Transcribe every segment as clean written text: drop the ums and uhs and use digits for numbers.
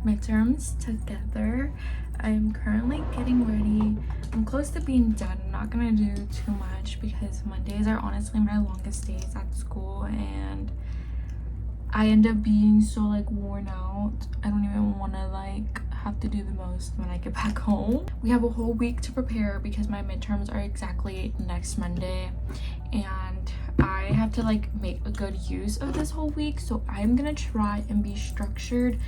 midterms together. I'm currently getting ready. I'm close to being done. I'm not gonna do too much because Mondays are honestly my longest days at school, and I end up being so like worn out. I don't even want to like have to do the most when I get back home. We have a whole week to prepare because my midterms are exactly next Monday, and I have to like make a good use of this whole week. So I'm gonna try and be structured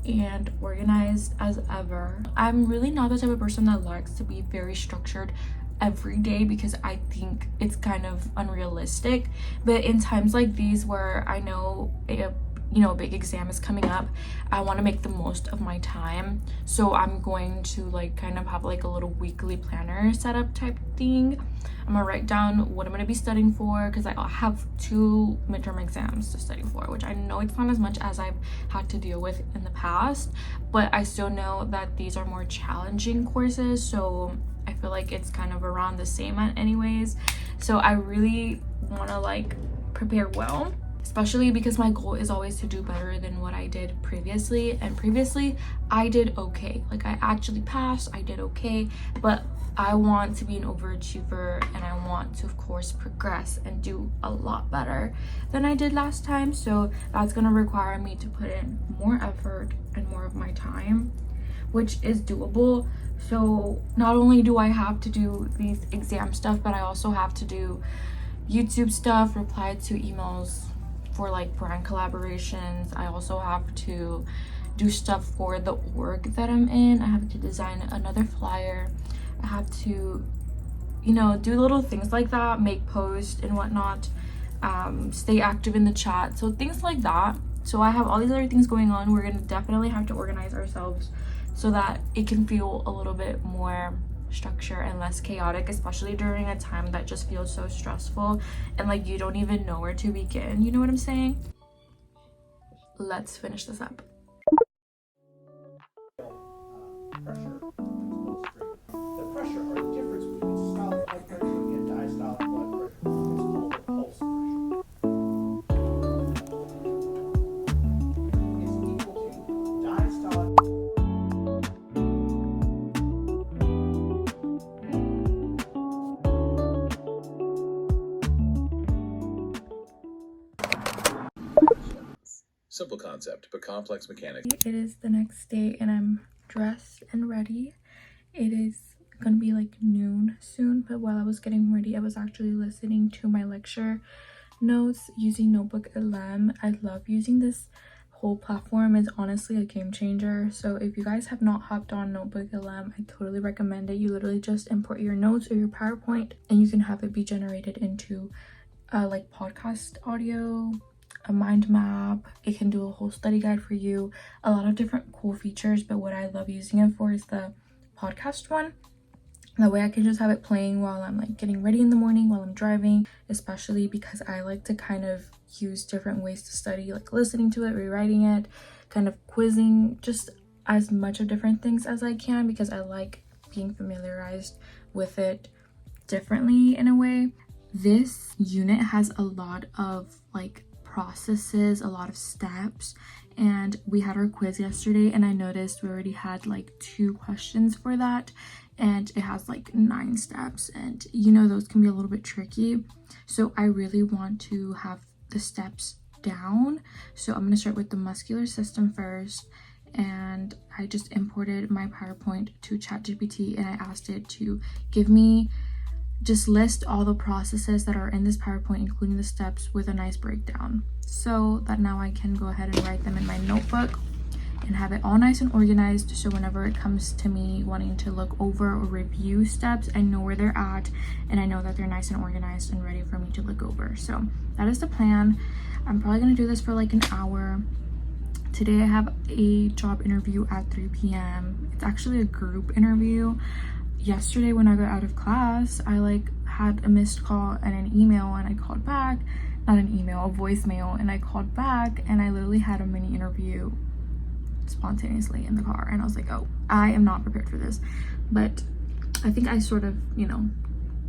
and organized as ever. I'm really not the type of person that likes to be very structured every day because I think it's kind of unrealistic. But in times like these where I know a big exam is coming up, I want to make the most of my time. So I'm going to like kind of have like a little weekly planner setup type thing. I'm gonna write down what I'm gonna be studying for because I have 2 midterm exams to study for, which I know it's not as much as I've had to deal with in the past, but I still know that these are more challenging courses, so I feel like it's kind of around the same anyways. So I really want to like prepare well, especially because my goal is always to do better than what I did previously, and previously I did okay. Like I actually passed, I did okay, but I want to be an overachiever and I want to of course progress and do a lot better than I did last time. So that's going to require me to put in more effort and more of my time, which is doable. So not only do I have to do these exam stuff, but I also have to do YouTube stuff, reply to emails for like brand collaborations. I also have to do stuff for the org that I'm in. I have to design another flyer. I have to, do little things like that, make posts and whatnot, stay active in the chat, so things like that. So I have all these other things going on. We're gonna definitely have to organize ourselves so that it can feel a little bit more structure and less chaotic, especially during a time that just feels so stressful and like you don't even know where to begin. You know what I'm saying? Let's finish this up. Pressure the pressure or the difference between systolic blood pressure and diastolic blood pressure is called the pulse pressure. Is equal to diastolic. Simple concept, but complex mechanics. It is the next day and I'm dressed and ready. It is gonna be like noon soon, but while I was getting ready, I was actually listening to my lecture notes using Notebook LM. I love using this whole platform. It's honestly a game changer. So if you guys have not hopped on Notebook LM, I totally recommend it. You literally just import your notes or your PowerPoint and you can have it be generated into like podcast audio, a mind map. It can do a whole study guide for you, a lot of different cool features. But what I love using it for is the podcast one. That way I can just have it playing while I'm like getting ready in the morning, while I'm driving, especially because I like to kind of use different ways to study, like listening to it, rewriting it, kind of quizzing, just as much of different things as I can, because I like being familiarized with it differently in a way. This unit has a lot of like processes, a lot of steps, and we had our quiz yesterday and I noticed we already had like 2 questions for that, and it has like 9 steps, and those can be a little bit tricky. So I really want to have the steps down. So I'm going to start with the muscular system first, and I just imported my PowerPoint to ChatGPT and I asked it to give me just list all the processes that are in this PowerPoint, including the steps, with a nice breakdown, so that now I can go ahead and write them in my notebook and have it all nice and organized. So whenever it comes to me wanting to look over or review steps, I know where they're at and I know that they're nice and organized and ready for me to look over. So that is the plan. I'm probably going to do this for like an hour. Today I have a job interview at 3 p.m. It's actually a group interview. Yesterday when I got out of class, I like had a missed call and an email, and I called back, not an email, a voicemail, and I called back and I literally had a mini interview spontaneously in the car, and I was like, oh, I am not prepared for this. But I think I sort of,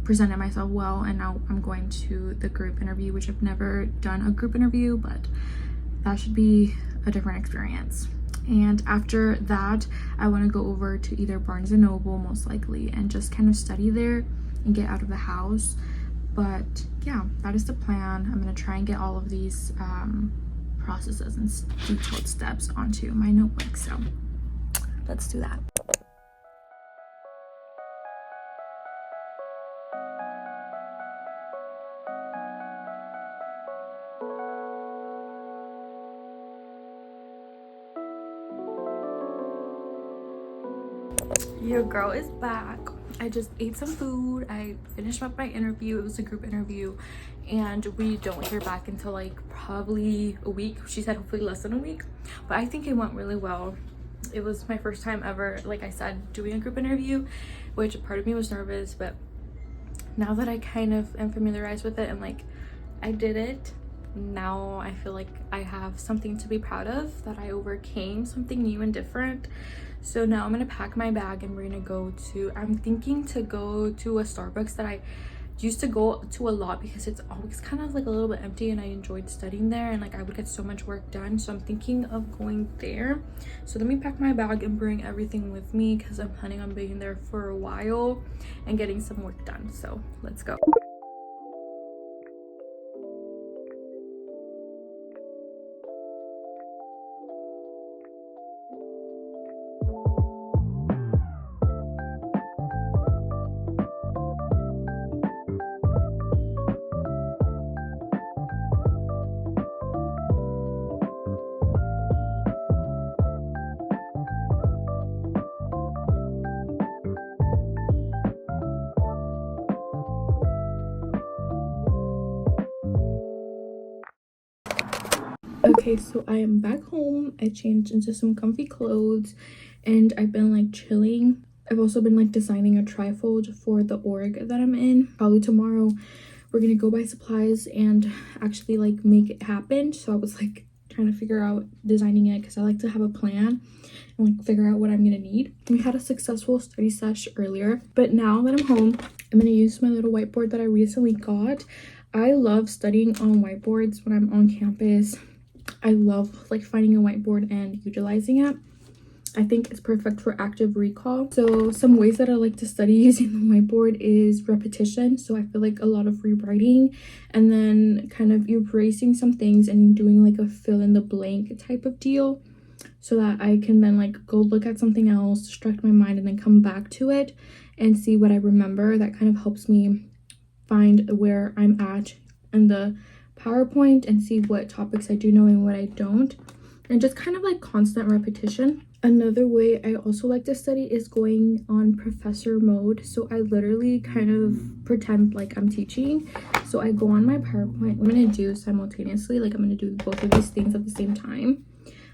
presented myself well, and now I'm going to the group interview, which I've never done a group interview, but that should be a different experience. And after that, I want to go over to either Barnes and Noble, most likely, and just kind of study there and get out of the house. But yeah, that is the plan. I'm going to try and get all of these processes and detailed steps onto my notebook. So let's do that. Your girl is back. I just ate some food. I finished up my interview. It was a group interview, and we don't hear back until like probably a week. She said hopefully less than a week, but I think it went really well. It was my first time ever, like I said, doing a group interview, which part of me was nervous, but now that I kind of am familiarized with it and like I did it, now I feel like I have something to be proud of, that I overcame something new and different. So now I'm gonna pack my bag and we're gonna go to, I'm thinking to go to a Starbucks that I used to go to a lot because it's always kind of like a little bit empty and I enjoyed studying there and like I would get so much work done. So I'm thinking of going there. So let me pack my bag and bring everything with me because I'm planning on being there for a while and getting some work done. So let's go. Okay, so I am back home. I changed into some comfy clothes and I've been like chilling. I've also been like designing a trifold for the org that I'm in. Probably tomorrow we're gonna go buy supplies and actually like make it happen. So I was like trying to figure out designing it because I like to have a plan and like figure out what I'm gonna need. We had a successful study sesh earlier, but now that I'm home, I'm gonna use my little whiteboard that I recently got. I love studying on whiteboards when I'm on campus. I love like finding a whiteboard and utilizing it. I think it's perfect for active recall. So some ways that I like to study using the whiteboard is repetition. So I feel like a lot of rewriting and then kind of erasing some things and doing like a fill in the blank type of deal so that I can then like go look at something else, distract my mind, and then come back to it and see what I remember. That kind of helps me find where I'm at in the PowerPoint and see what topics I do know and what I don't, and just kind of like constant repetition. Another way I also like to study is going on professor mode. So I literally kind of pretend like I'm teaching. So I go on my PowerPoint. I'm gonna do simultaneously, like I'm gonna do both of these things at the same time,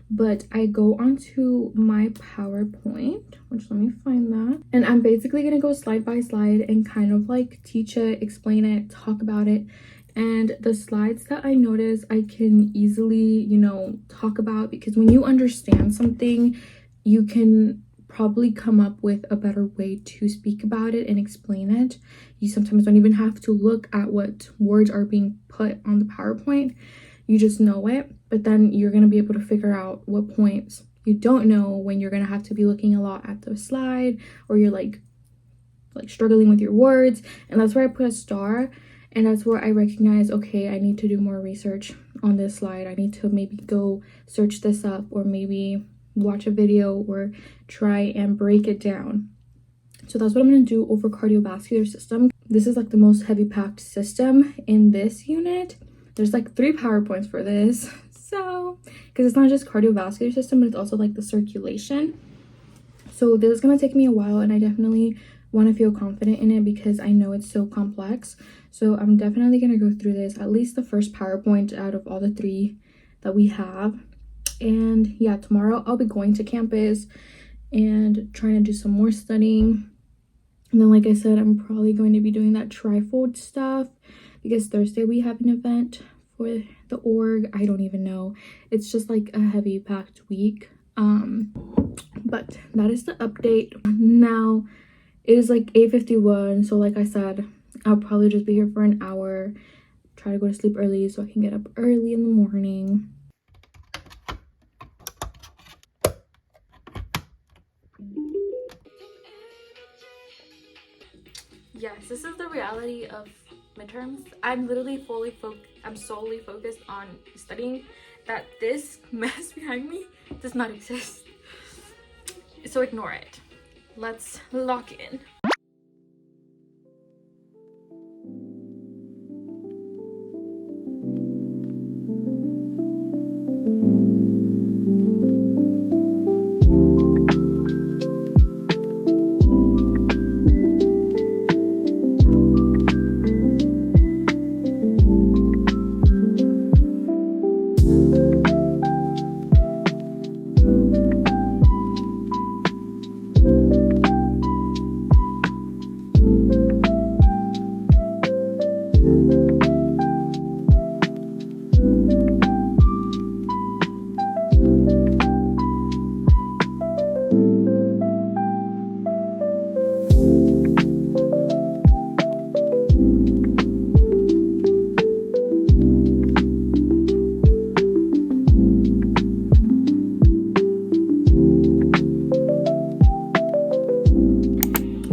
but I go onto my PowerPoint, which let me find that, and I'm basically gonna go slide by slide and kind of like teach it, explain it, talk about it. And the slides that I notice I can easily, you know, talk about, because when you understand something, you can probably come up with a better way to speak about it and explain it. You sometimes don't even have to look at what words are being put on the PowerPoint. You just know it, but then you're going to be able to figure out what points you don't know when you're going to have to be looking a lot at the slide, or you're like struggling with your words. And that's where I put a star. And that's where I recognize, okay, I need to do more research on this slide. I need to maybe go search this up, or maybe watch a video or try and break it down. So that's what I'm going to do over cardiovascular system. This is like the most heavy packed system in this unit. There's like 3 PowerPoints for this. So, because it's not just cardiovascular system, but it's also like the circulation. So this is going to take me a while, and I definitely want to feel confident in it because I know it's so complex. So I'm definitely going to go through this, at least the first PowerPoint out of all the 3 that we have. And yeah, tomorrow I'll be going to campus and trying to do some more studying. And then, like I said, I'm probably going to be doing that trifold stuff because Thursday we have an event for the org. I don't even know. It's just like a heavy packed week. But that is the update. Now it is like 8:51, so like I said, I'll probably just be here for an hour, try to go to sleep early so I can get up early in the morning. yes, this is the reality of midterms. I'm literally I'm solely focused on studying. That this mess behind me does not exist. So ignore it. Let's lock in.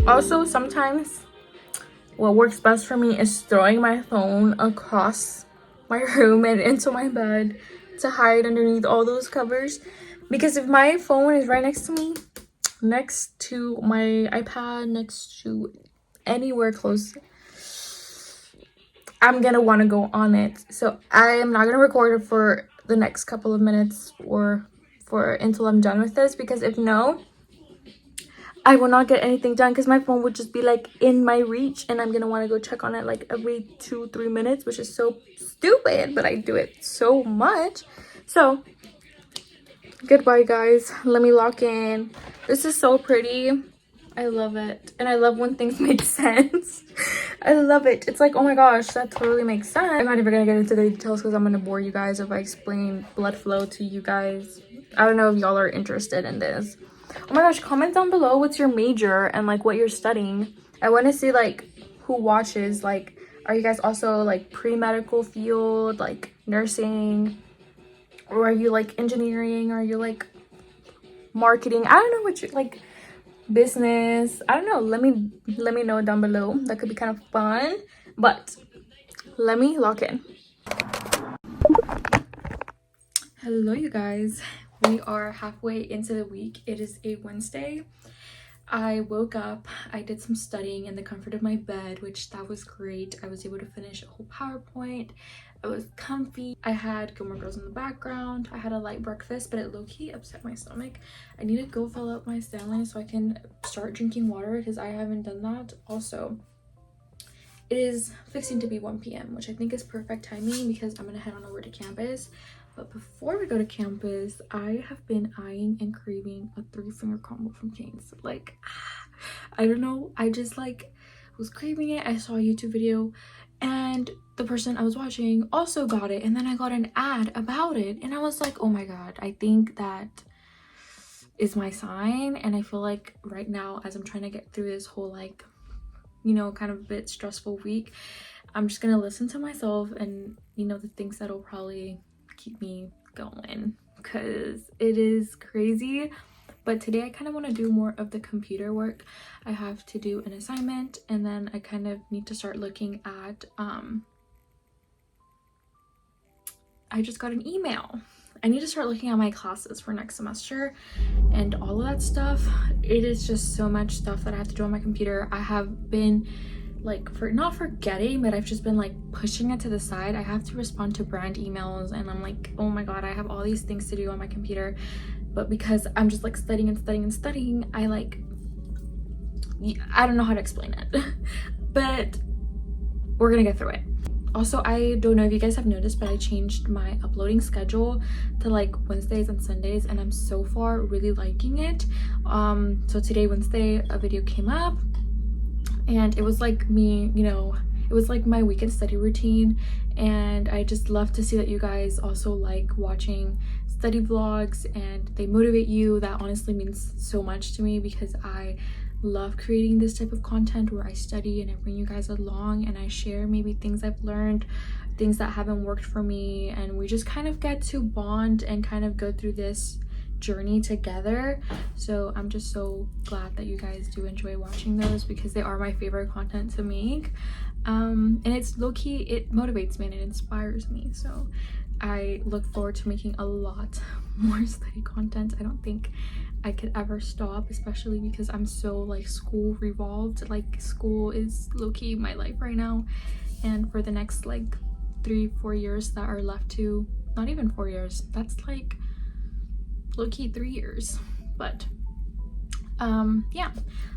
Also, sometimes what works best for me is throwing my phone across my room and into my bed to hide underneath all those covers. Because if my phone is right next to me, next to my iPad, next to anywhere close, I'm gonna want to go on it. So I am not gonna record it for the next couple of minutes or for until I'm done with this, because if no, I will not get anything done, because my phone would just be like in my reach and I'm gonna want to go check on it like every 2-3 minutes, which is so stupid, but I do it so much. So goodbye guys, let me lock in. This is so pretty. I love it, and I love when things make sense. I love it. It's like, oh my gosh, that totally makes sense. I'm not even gonna get into the details because I'm gonna bore you guys if I explain blood flow to you guys. I don't know if y'all are interested in this. Oh my gosh, comment down below what's your major and like what you're studying. I want to see like who watches. Like, are you guys also like pre-medical field, like nursing, or are you like engineering, or are you like marketing? I don't know what you like, business. I don't know. Let me know down below. That could be kind of fun. But let me lock in. Hello you guys. We are halfway into the week. It is a Wednesday. I woke up, I did some studying in the comfort of my bed, which that was great. I was able to finish a whole PowerPoint. I was comfy. I had Gilmore Girls in the background. I had a light breakfast, but it low-key upset my stomach. I need to go fill up my Stanley so I can start drinking water, because I haven't done that. Also, it is fixing to be 1 p.m, which I think is perfect timing because I'm gonna head on over to campus. But before we go to campus, I have been eyeing and craving a 3-finger combo from Cane's. Like, I don't know, I just like was craving it. I saw a YouTube video and the person I was watching also got it, and then I got an ad about it, and I was like, oh my god, I think that is my sign. And I feel like right now, as I'm trying to get through this whole like, you know, kind of a bit stressful week, I'm just gonna listen to myself and, you know, the things that'll probably keep me going, because it is crazy. But today I kind of want to do more of the computer work. I have to do an assignment, and then I kind of need to start looking at I just got an email. I need to start looking at my classes for next semester and all of that stuff. It is just so much stuff that I have to do on my computer. I have been like, not forgetting, but I've just been like pushing it to the side. I have to respond to brand emails, and I'm like, oh my god, I have all these things to do on my computer. But because I'm just like studying and studying and studying, I don't know how to explain it. But we're gonna get through it. Also, I don't know if you guys have noticed, but I changed my uploading schedule to like Wednesdays and Sundays, and I'm so far really liking it. So today, Wednesday, a video came up, and it was like me, you know, it was like my weekend study routine. And I just love to see that you guys also like watching study vlogs and they motivate you. That honestly means so much to me, because I love creating this type of content where I study and I bring you guys along and I share maybe things I've learned, things that haven't worked for me, and we just kind of get to bond and kind of go through this journey together. So I'm just so glad that you guys do enjoy watching those, because they are my favorite content to make. And it's low-key, it motivates me and it inspires me. So I look forward to making a lot more study content. I don't think I could ever stop, especially because I'm so like school revolved. Like school is low-key my life right now, and for the next like 3-4 years that are left to, not even 4 years, that's like low-key 3 years. But yeah,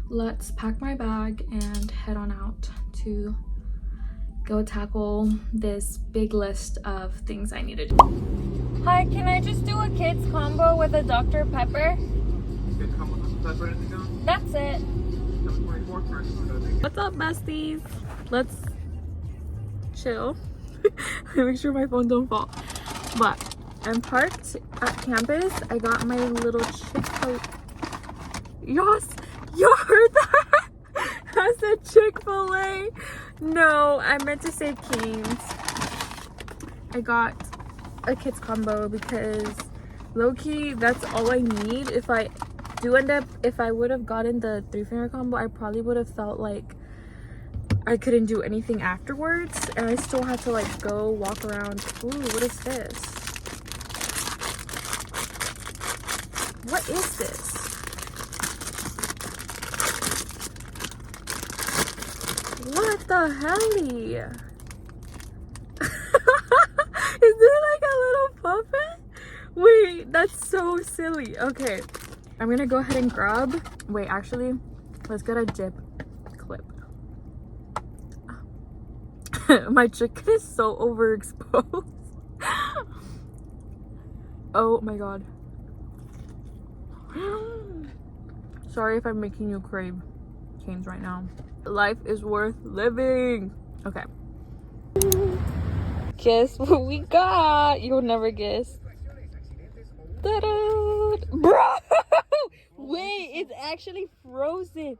let's pack my bag and head on out to go tackle this big list of things I need to do. Hi, can I just do a kids combo with a Dr. Pepper? Kids combo with Dr. Pepper, anything else? That's it. 724 first. What's up, besties? Let's chill. Make sure my phone don't fall. But I'm parked at campus. I got my little Chick-fil-A. Yes, you heard that? I said Chick-fil-A. No, I meant to say Cane's. I got a kids combo because low-key that's all I need. If I would have gotten the 3-finger combo, I probably would have felt like I couldn't do anything afterwards, and I still had to like go walk around. Ooh, what is this? What is this? What the helly? Is there like a little puppet? Wait, that's so silly. Okay, I'm gonna go ahead and grab. Wait, actually, let's get a dip clip. My chicken is so overexposed. Oh my god. Sorry if I'm making you crave Cane's right now. Life is worth living. Okay. Guess what we got? You'll never guess. Ta-da! Bro! Wait, it's actually frozen.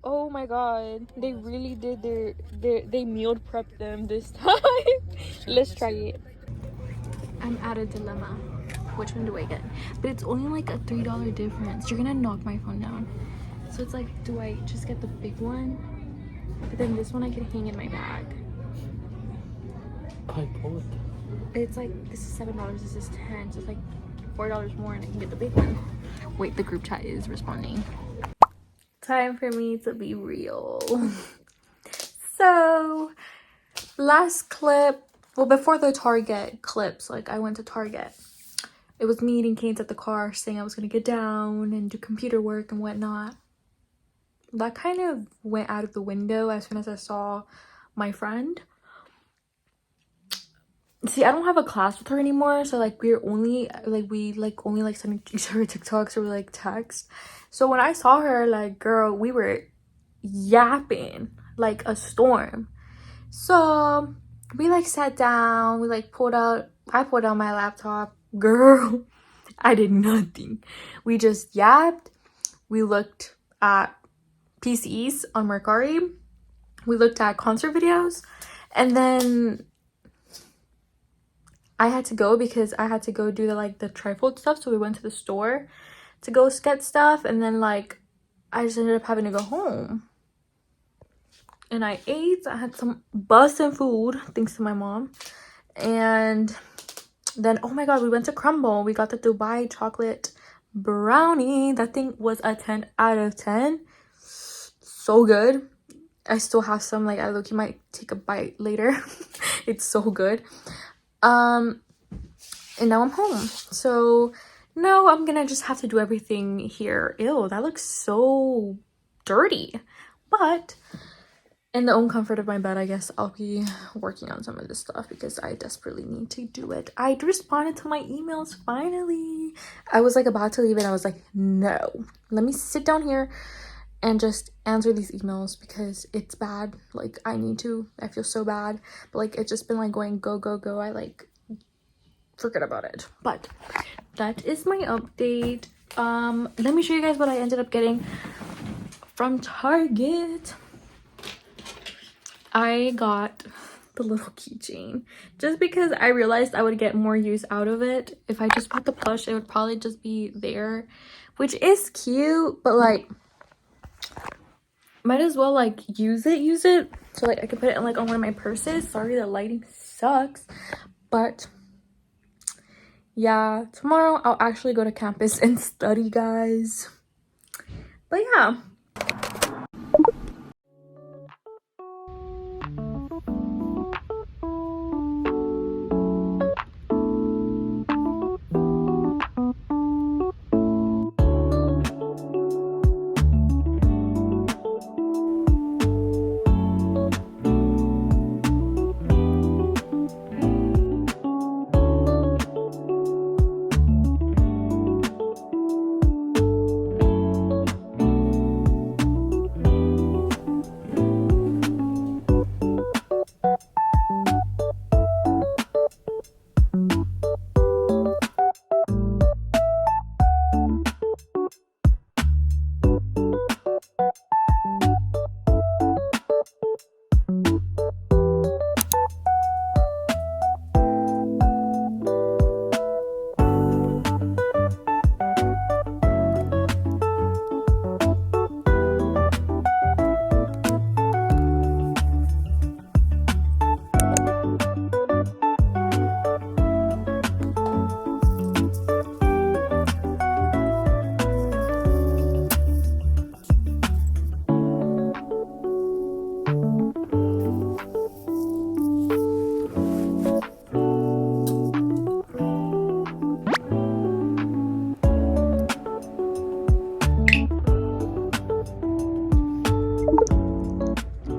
Oh my god. They really did they meal prepped them this time. Let's try it. I'm at a dilemma. Which one do I get? But it's only like a $3 difference. You're gonna knock my phone down. So it's like, do I just get the big one? But then this one I can hang in my bag. Kpop. It's like, this is $7, this is 10, so it's like $4 more and I can get the big one. Wait, the group chat is responding. Time for me to be real. So, last clip, well, before the Target clips, like I went to Target. It was me eating Cane's at the car, saying I was gonna get down and do computer work and whatnot. That kind of went out of the window as soon as I saw my friend. See, I don't have a class with her anymore, so like we only sending each other TikToks or like text. So when I saw her, like, girl, we were yapping like a storm. So we like sat down, we like I pulled out my laptop. Girl, I did nothing. We just yapped. We looked at PCs on Mercari. We looked at concert videos, and then I had to go because I had to go do the trifold stuff. So we went to the store to go get stuff, and then like I just ended up having to go home. And I ate. I had some bussin' food thanks to my mom. And then, oh my god, we went to Crumble. We got the Dubai chocolate brownie. That thing was a 10 out of 10. So good. I still have some. Like, I look, you might take a bite later. It's so good. And now I'm home. So now I'm gonna just have to do everything here. Ew, that looks so dirty. But in the own comfort of my bed, I guess I'll be working on some of this stuff because I desperately need to do it. I responded to my emails finally. I was like about to leave and I was like, no, let me sit down here and just answer these emails because it's bad. Like, I feel so bad. But like, it's just been like going go, go, go. I like forget about it. But that is my update. Let me show you guys what I ended up getting from Target. I got the little keychain, just because I realized I would get more use out of it. If I just put the plush, it would probably just be there, which is cute, but like might as well like use it so like I could put it in like on one of my purses. Sorry, the lighting sucks, but yeah, tomorrow I'll actually go to campus and study, guys. But yeah,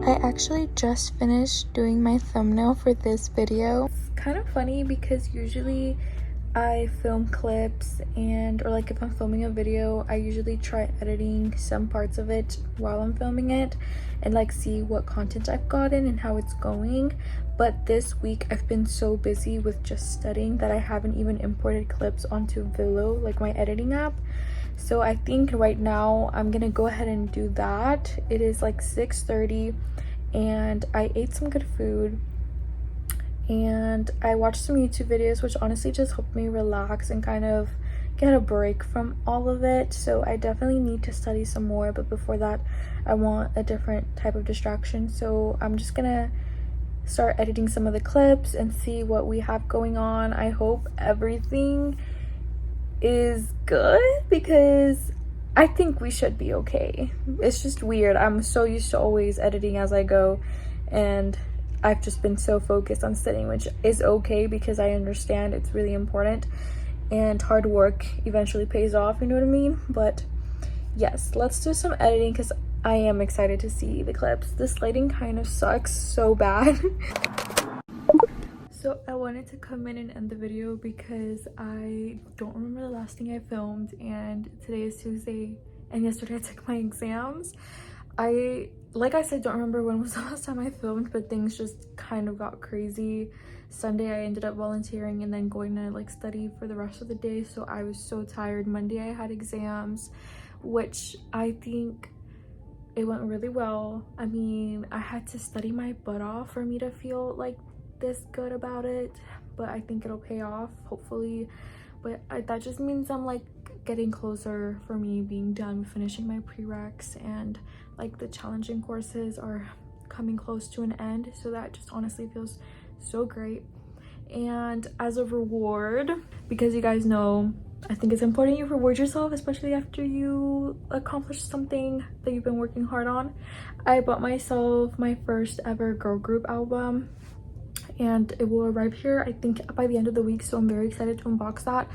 I actually just finished doing my thumbnail for this video. It's kind of funny because usually I film clips or like if I'm filming a video, I usually try editing some parts of it while I'm filming it and like see what content I've gotten and how it's going. But this week I've been so busy with just studying that I haven't even imported clips onto VLLO, like my editing app. So I think right now I'm gonna go ahead and do that. It is like 6:30 and I ate some good food and I watched some YouTube videos, which honestly just helped me relax and kind of get a break from all of it. So I definitely need to study some more, but before that I want a different type of distraction. So I'm just gonna start editing some of the clips and see what we have going on. I hope everything is good because I think we should be okay. It's just weird. I'm so used to always editing as I go and I've just been so focused on studying, which is okay because I understand it's really important and hard work eventually pays off, you know what I mean? But yes, let's do some editing because I am excited to see the clips. This lighting kind of sucks so bad. So I wanted to come in and end the video because I don't remember the last thing I filmed, and today is Tuesday and yesterday I took my exams. Like I said, don't remember when was the last time I filmed, but things just kind of got crazy. Sunday I ended up volunteering and then going to like study for the rest of the day, so I was so tired. Monday I had exams, which I think it went really well. I mean, I had to study my butt off for me to feel like this good about it, but I think it'll pay off hopefully. But that just means I'm like getting closer for me being done with finishing my prereqs, and like the challenging courses are coming close to an end, so that just honestly feels so great. And as a reward, because you guys know I think it's important you reward yourself, especially after you accomplish something that you've been working hard on, I bought myself my first ever girl group album and it will arrive here I think by the end of the week, so I'm very excited to unbox that.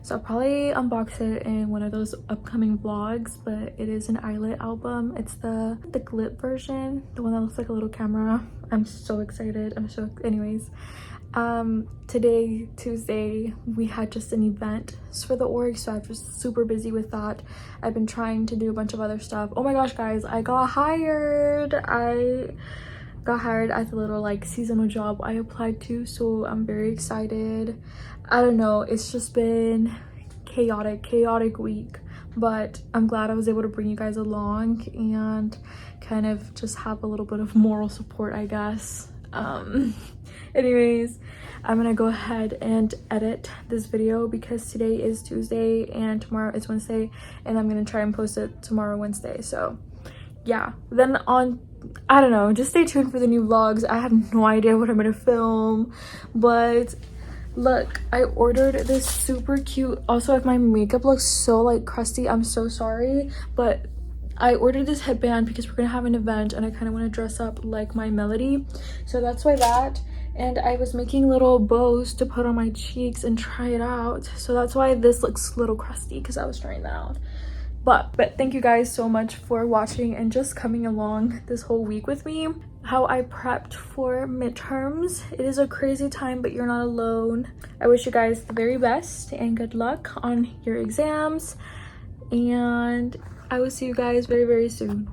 So I'll probably unbox it in one of those upcoming vlogs, but it is an eyelet album. It's the glip version, the one that looks like a little camera. I'm so excited. Anyways, today, Tuesday, we had just an event for the org, so I'm just super busy with that. I've been trying to do a bunch of other stuff. Oh my gosh, guys, I got hired. I got hired at the little like seasonal job I applied to, so I'm very excited. I don't know, it's just been chaotic week, but I'm glad I was able to bring you guys along and kind of just have a little bit of moral support, I guess. Anyways, I'm gonna go ahead and edit this video because today is Tuesday and tomorrow is Wednesday, and I'm gonna try and post it tomorrow, Wednesday. So yeah, then on, I don't know, just stay tuned for the new vlogs. I have no idea what I'm gonna film, but look, I ordered this super cute, also if my makeup looks so like crusty, I'm so sorry, but I ordered this headband because we're gonna have an event and I kind of want to dress up like my Melody, so that's why that. And I was making little bows to put on my cheeks and try it out, so that's why this looks a little crusty, because I was trying that out. But thank you guys so much for watching and just coming along this whole week with me. How I prepped for midterms. It is a crazy time, but you're not alone. I wish you guys the very best and good luck on your exams, and I will see you guys very, very soon.